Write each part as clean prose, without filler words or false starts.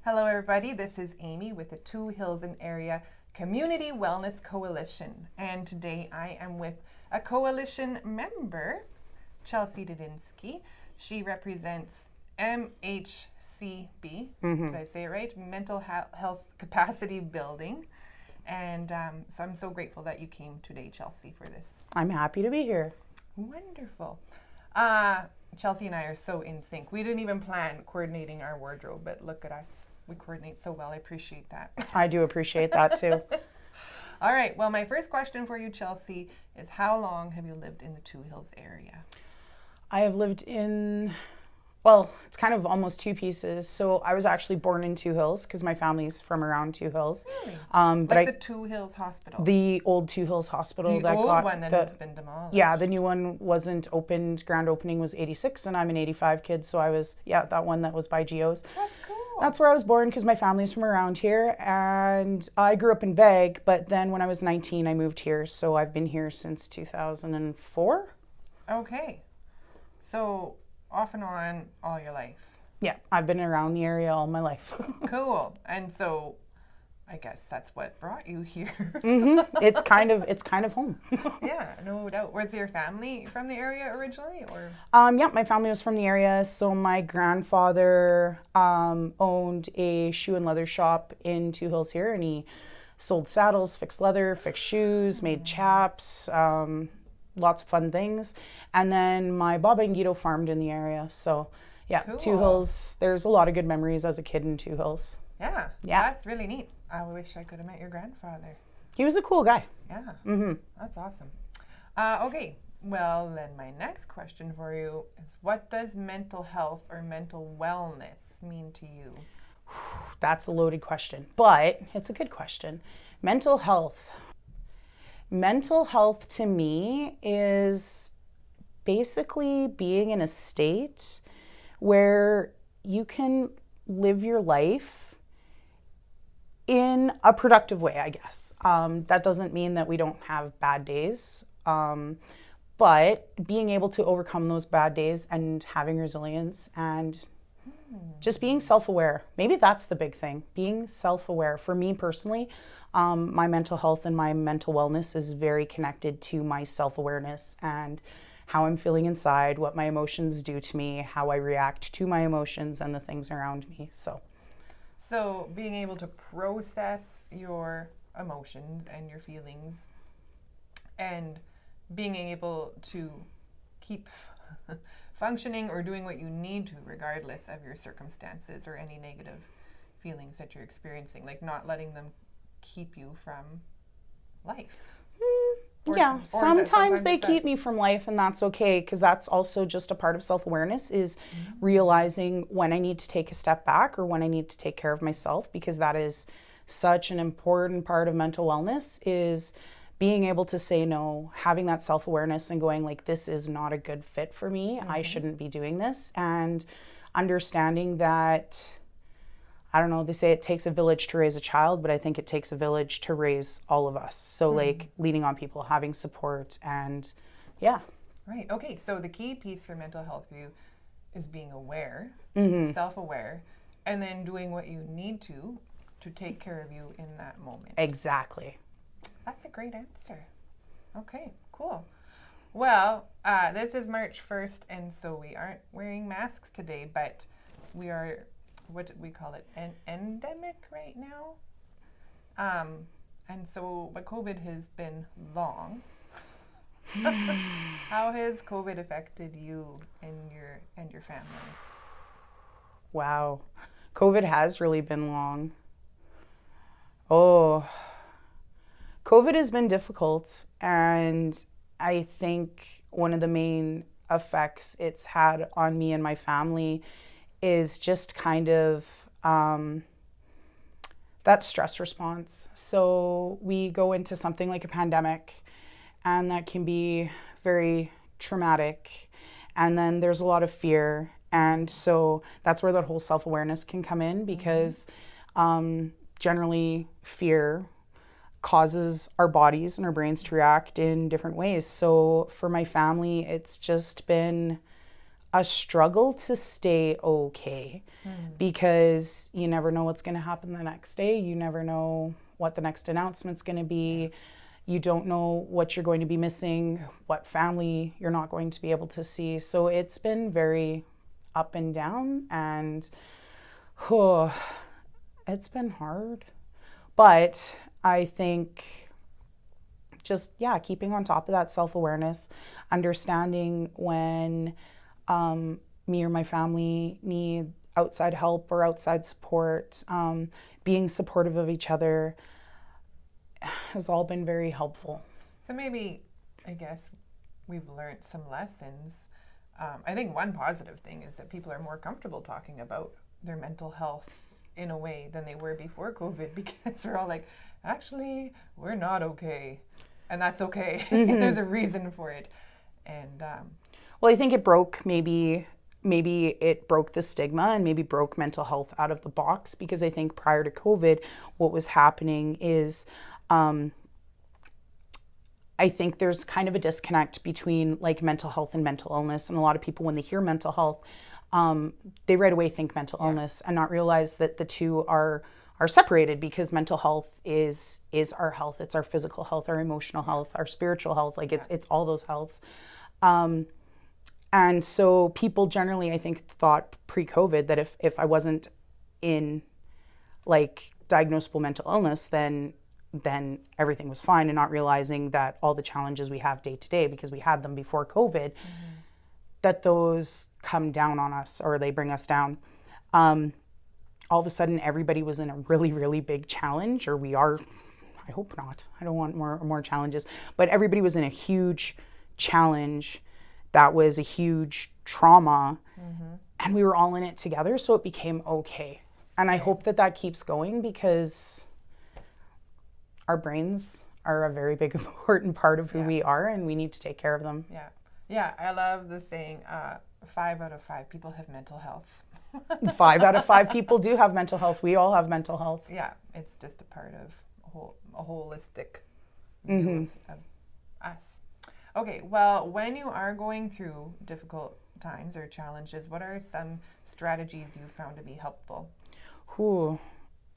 Hello, everybody. This is Amy with the Two Hills and Area Community Wellness Coalition. And today I am with a coalition member, Chelsea Dadensky. She represents MHCB. Did I say it right? Mental Health Capacity Building. And so I'm so grateful that you came today, Chelsea, for this. I'm happy to be here. Wonderful. Chelsea and I are so in sync. We didn't even plan coordinating our wardrobe, but look at us. We coordinate so well. I appreciate that. I do appreciate that too. All right. Well, my first question for you, Chelsea, is how long have you lived in the Two Hills area? I have lived in, well, it's kind of almost two pieces. So I was actually born in Two Hills because my family's from around Two Hills. Really? But the Two Hills Hospital? The old Two Hills Hospital. The old one that has been demolished. Yeah, the new one wasn't opened. Grand opening was 86 and I'm an 85 kid. So I was, that one that was by Geo's. That's cool. That's where I was born because my family's from around here. And I grew up in Vague, but then when I was 19, I moved here. So I've been here since 2004. Okay. So off and on all your life. Yeah, I've been around the area all my life. Cool. And so I guess that's what brought you here. It's kind of home. Yeah, no doubt. Was your family from the area originally, or? Yeah, my family was from the area. So my grandfather owned a shoe and leather shop in Two Hills here, and he sold saddles, fixed leather, fixed shoes, made chaps, lots of fun things. And then my Baba and Guido farmed in the area. So yeah, Cool. Two Hills. There's a lot of good memories as a kid in Two Hills. Yeah, that's really neat. I wish I could have met your grandfather. He was a cool guy. Yeah, That's awesome. Okay, well then my next question for you is, what does mental health or mental wellness mean to you? That's a loaded question, but it's a good question. Mental health. Mental health to me is basically being in a state where you can live your life in a productive way, I guess. That doesn't mean that we don't have bad days, but being able to overcome those bad days and having resilience and just being self-aware. Maybe that's the big thing, being self-aware. For me personally, my mental health and my mental wellness is very connected to my self-awareness and how I'm feeling inside, what my emotions do to me, how I react to my emotions and the things around me. So being able to process your emotions and your feelings and being able to keep functioning or doing what you need to regardless of your circumstances or any negative feelings that you're experiencing, like not letting them keep you from life. Sometimes they keep me from life, and that's okay, because that's also just a part of self-awareness, is realizing when I need to take a step back or when I need to take care of myself, because that is such an important part of mental wellness, is being able to say no, having that self-awareness and going like, this is not a good fit for me. I shouldn't be doing this. And understanding that, I don't know, they say it takes a village to raise a child, but I think it takes a village to raise all of us. So like leaning on people, having support, and yeah. Right. Okay. So the key piece for mental health for you is being aware, self-aware, and then doing what you need to take care of you in that moment. Exactly. That's a great answer. Okay, cool. Well, this is March 1st, and so we aren't wearing masks today, but we are, what do we call it, an endemic right now? And so, but COVID has been long. How has COVID affected you and your family? Wow. COVID has really been long. Oh, COVID has been difficult, and I think one of the main effects it's had on me and my family is just kind of that stress response. So we go into something like a pandemic, and that can be very traumatic, and then there's a lot of fear, and so that's where that whole self-awareness can come in, because generally fear causes our bodies and our brains to react in different ways. So for my family, it's just been a struggle to stay okay because you never know what's going to happen the next day. You never know what the next announcement's going to be. You don't know what you're going to be missing, what family you're not going to be able to see. So it's been very up and down, and it's been hard. But I think just, keeping on top of that self-awareness, understanding when me or my family need outside help or outside support, being supportive of each other has all been very helpful. So maybe, I guess, we've learned some lessons. I think one positive thing is that people are more comfortable talking about their mental health in a way than they were before COVID, because they're all like, actually, we're not okay. And that's okay. There's a reason for it. And well, I think it broke maybe it broke the stigma and maybe broke mental health out of the box, because I think prior to COVID, what was happening is I think there's kind of a disconnect between like mental health and mental illness. And a lot of people, when they hear mental health, they right away think mental illness and not realize that the two are separated, because mental health is our health. It's our physical health, our emotional health, our spiritual health. Like it's all those healths. And so people generally, I think, thought pre-COVID that if I wasn't in like diagnosable mental illness, then everything was fine, and not realizing that all the challenges we have day to day, because we had them before COVID, that those come down on us, or they bring us down. All of a sudden, everybody was in a really, really big challenge, or we are. I hope not. I don't want more challenges, but everybody was in a huge challenge. That was a huge trauma, and we were all in it together, so it became okay. And I hope that keeps going, because our brains are a very big, important part of who we are, and we need to take care of them. Yeah, I love the saying, 5 out of 5 people have mental health. 5 out of 5 people do have mental health. We all have mental health. Yeah, it's just a part of a holistic view of us. Okay, well, when you are going through difficult times or challenges, what are some strategies you found to be helpful?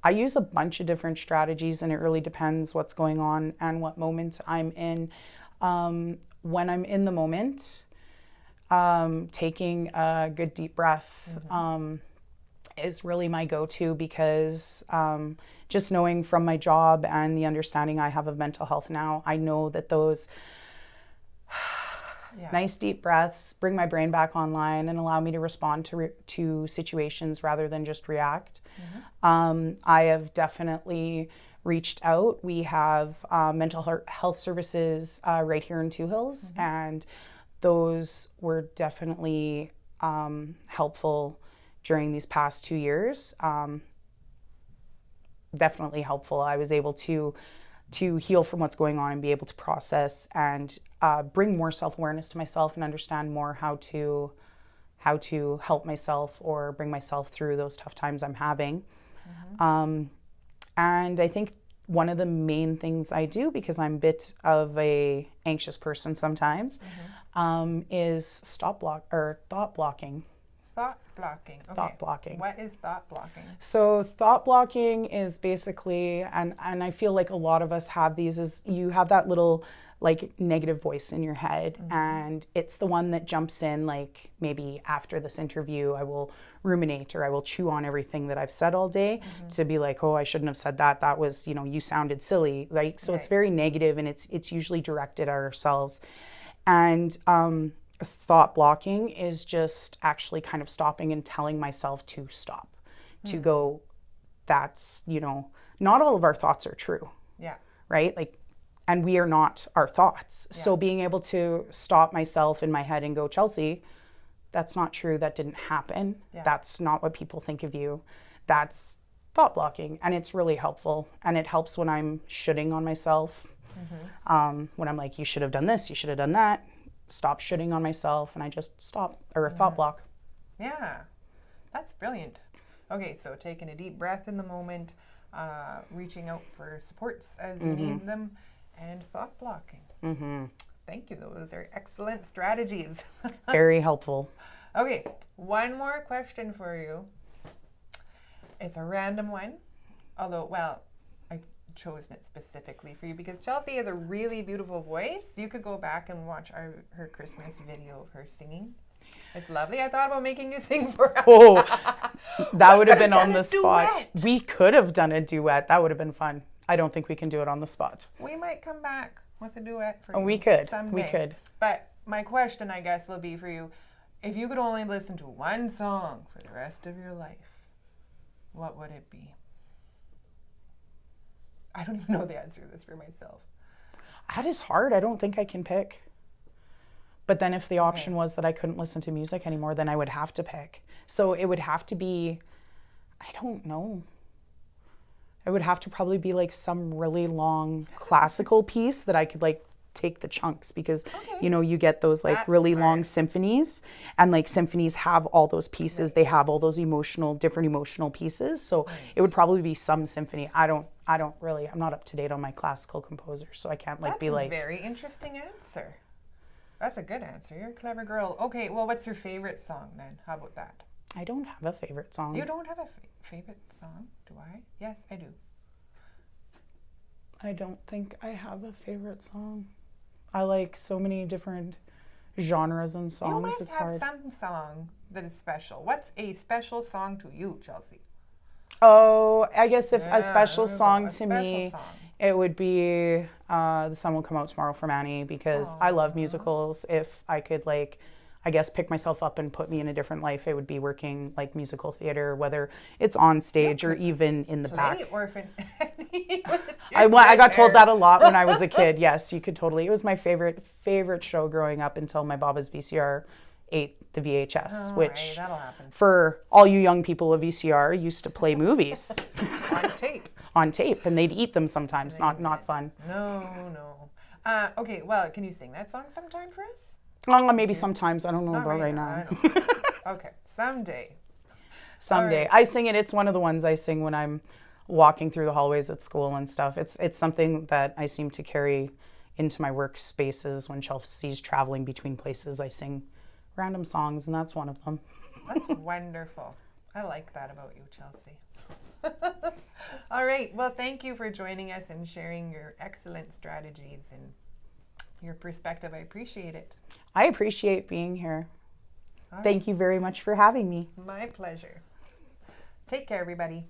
I use a bunch of different strategies, and it really depends what's going on and what moment I'm in. When I'm in the moment, taking a good deep breath is really my go-to, because just knowing from my job and the understanding I have of mental health now, I know that those nice deep breaths bring my brain back online and allow me to respond to situations rather than just react. I have definitely reached out. We have mental health services right here in Two Hills, and those were definitely helpful during these past 2 years. Definitely helpful. I was able to heal from what's going on and be able to process and bring more self-awareness to myself and understand more how to help myself or bring myself through those tough times I'm having. And I think one of the main things I do, because I'm a bit of a anxious person sometimes, is thought blocking. Thought blocking. Okay. Thought blocking. What is thought blocking? So thought blocking is basically, and I feel like a lot of us have these, is you have that little like negative voice in your head, and it's the one that jumps in, like maybe after this interview I will ruminate or I will chew on everything that I've said all day to be like, oh, I shouldn't have said that. That was, you sounded silly. Like, so it's very negative, and it's usually directed at ourselves. And thought blocking is just actually kind of stopping and telling myself to stop, to go, that's, not all of our thoughts are true. Yeah. Right? Like, and we are not our thoughts. Yeah. So being able to stop myself in my head and go, Chelsea, that's not true. That didn't happen. Yeah. That's not what people think of you. That's thought blocking. And it's really helpful. And it helps when I'm shooting on myself. When I'm like, you should have done this, you should have done that. Stop shooting on myself, and I just stop, or thought block. Yeah, that's brilliant. Okay, so taking a deep breath in the moment, reaching out for supports as you need them, and thought blocking. Thank you. Those are excellent strategies. Very helpful. Okay, one more question for you. It's a random one, although, well, I've chosen it specifically for you because Chelsea has a really beautiful voice. You could go back and watch her Christmas video of her singing. It's lovely. I thought about making you sing for us. Oh, that would have been on the a spot. duet. We could have done a duet. That would have been fun. I don't think we can do it on the spot. We might come back with a duet for Oh, you. we could. Someday. We could. But my question, I guess, will be for you. If you could only listen to one song for the rest of your life, what would it be? I don't even know the answer to this for myself. That is hard. I don't think I can pick. But then if the option was that I couldn't listen to music anymore, then I would have to pick. So it would have to be, I don't know. It would have to probably be like some really long classical piece that I could like take the chunks because, you know, you get those like That's really smart. long symphonies and like symphonies have all those pieces. They have all those different emotional pieces. So it would probably be some symphony. I'm not up to date on my classical composers, so I can't like That's be like. a very interesting answer. That's a good answer. You're a clever girl. Okay, well, what's your favorite song then? How about that? I don't have a favorite song. You don't have a favorite song, do I? Yes, I do. I don't think I have a favorite song. I like so many different genres and songs. You must it's have hard. some song that is special. What's a special song to you, Chelsea? Oh, I guess if Yeah, a special there we go. song A to special me, song. it would be The Sun Will Come Out Tomorrow from Annie because I love musicals. If I could like, I guess pick myself up and put me in a different life, it would be working like musical theater, whether it's on stage or even in the back. Play Orphan Annie. I got told that a lot when I was a kid. Yes, you could totally. It was my favorite show growing up until my Baba's VCR ate the VHS, which Right, that'll happen. for all you young people, a VCR used to play movies On tape. on tape, and they'd eat them sometimes. Not fun. No. Okay, well, can you sing that song sometime for us? Maybe sometimes. I don't know Not about right I now. don't know. Okay, someday. Someday. right. I sing it. It's one of the ones I sing when I'm walking through the hallways at school and stuff. It's something that I seem to carry into my work spaces. When Chelsea's traveling between places, I sing random songs, and that's one of them. That's wonderful. I like that about you, Chelsea. All right. Well, thank you for joining us and sharing your excellent strategies and your perspective. I appreciate it. I appreciate being here. All Thank you very much for having me. right. My pleasure. Take care, everybody.